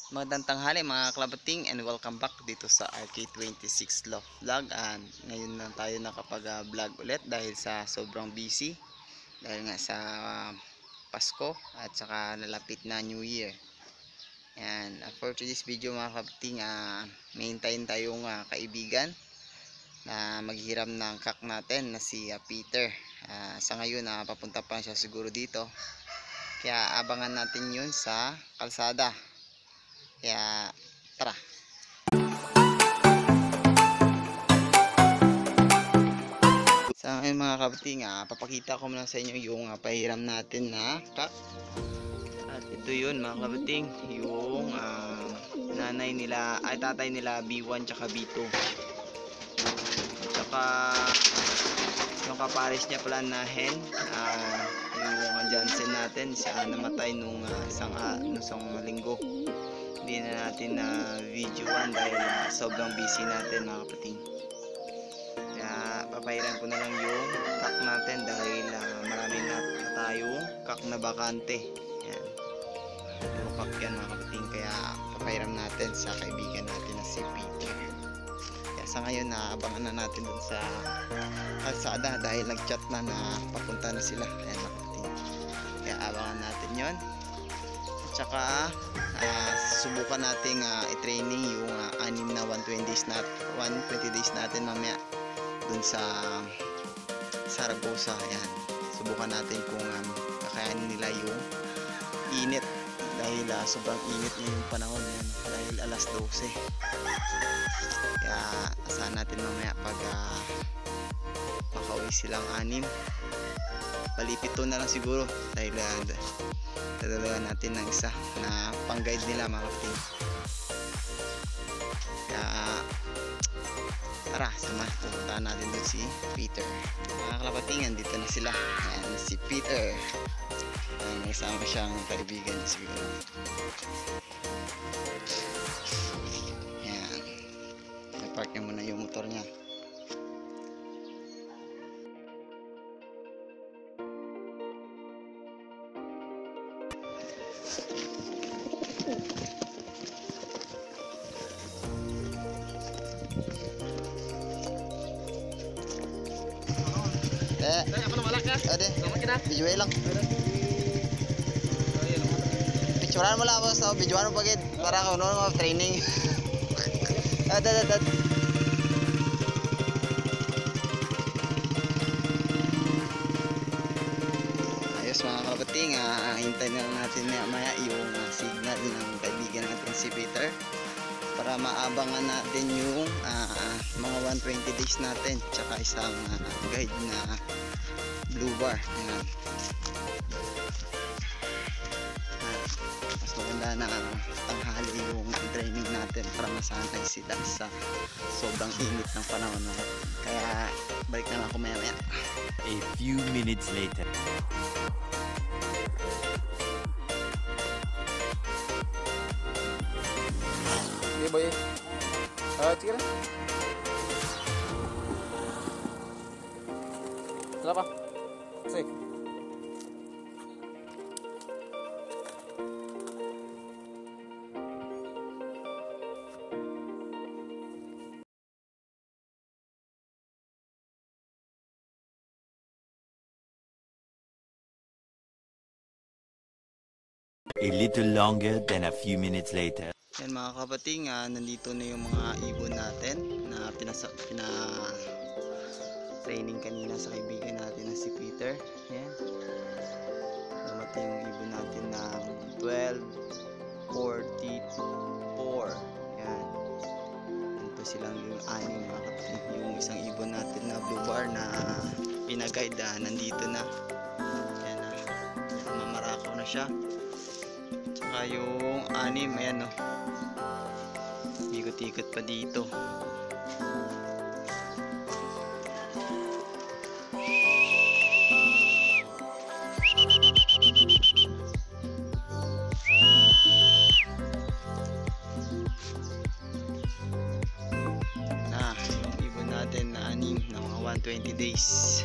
Magandang tanghali mga klabating and welcome back dito sa RK26 Vlog. And ngayon lang tayo nakapag-vlog ulit dahil sa sobrang busy dahil nga sa Pasko at saka lalapit na New Year. And for today's video mga klabating, may hintayin tayong kaibigan na maghiram ng kak natin na si Peter. Sa ngayon papunta pa siya siguro dito, kaya abangan natin yun sa kalsada. Kaya tara. Sa ngayon mga kabating, papakita ko muna sa inyo yung pahiram natin na kak. At ito yun mga kabating, yung nanay nila, ay tatay nila B1 tsaka B2. Tsaka yung kapares niya pala na hen, yung Jansen natin, siya namatay nung isang linggo. Hindi na natin na videoan dahil sobrang busy natin mga kapating. Kaya papahiran ko na lang yung kak natin dahil marami na tayong kak na bakante. Yan, yung kak yan mga kapating, kaya papahiram natin sa kaibigan natin na si Peter. Kaya sa ngayon abangan na natin dun sa kalsada dahil nag-chat na papunta na sila. Ayan mga kapating, kaya abangan natin yon. Tsaka subukan nating i-training yung 6 na 120 days natin mamaya dun sa Zaragoza. Ayan, subukan natin kung kakayanin nila yung init dahil sobrang init yung panahon yan dahil alas 12. Kaya asahan natin mamaya pag makauwi silang 6, palipito na lang siguro dahil dadalagan natin ng isa na pang guide nila mga kapatid. Kaya tara, pupuntahan natin doon si Peter. Mga kalapatingan, dito na sila. Ayan, si Peter. May kasama siyang kaibigan siguro. Ayan, napark niya muna yung motor niya. Apa nama lak ya? Ade, Nama kita? bijuay lang. Picturean mo lang boss, bijuan mo pagid para ko no training. Ad. Ayos mga kabating, hintayin na lang natin maya yung signal ng kaibigan natin si Peter para maabangan natin yung mga 120 days natin tsaka isang guide na blue bar. Ayan. Mas maganda na tanghali yung training natin para masanay sila sa sobrang init ng panahon. Kaya balik na lang ako maya. A few minutes later. Iya boy. Sige na. Kenapa? Sih. A little longer than a few minutes later. Yan mga kapating, nandito na yung mga ibon natin na training kanina sa kaibigan natin na si Peter. Yan, dumating yung ibon natin na 1244. Yan, ito silang yung 6 mga kapating. Yung isang ibon natin na blue bar na pinaguide nandito na. Yan, mamarakaw na siya. Tsaka yung 6, ayan no, ikot-ikot pa dito. Yung ibon natin na 6 na mga 120 days.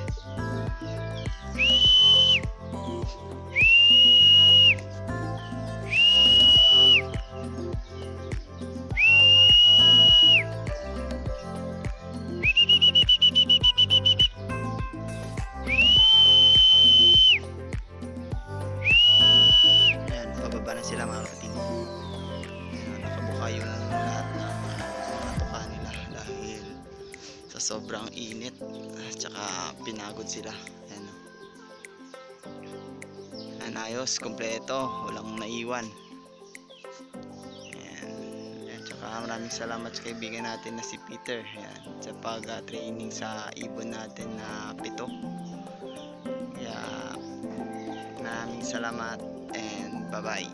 sobrang init at saka pinagod sila. Ayan, oh. Anayos, kompleto, walang naiwan. Ayan. At saka maraming salamat sa kaibigan natin na si Peter. Ayan, sa pag-training sa ibon natin na 7. Kaya maraming salamat and bye bye.